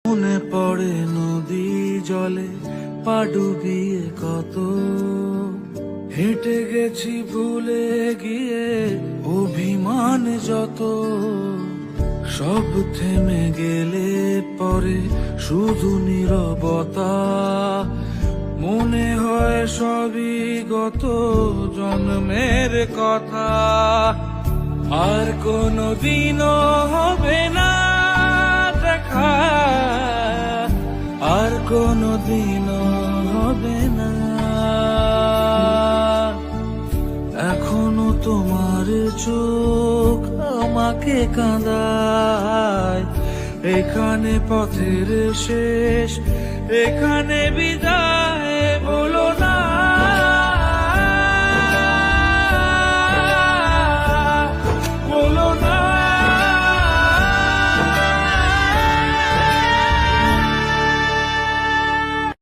মনে পড়ে নদী জলে পা ডুবিয়ে কত হেঁটে গেছি ভুলে গিয়ে অভিমান যত সব থেমে গেলে পরে শুধু নীরবতা মনে হয় সবই গত জন্মের কথা আর কোনদিনও হবে না দেখা আর কোনদিনও হবে না এখনো তোমার চোখ আমাকে কাঁদায় এখানে পথের শেষ এখানে বিদায় বলো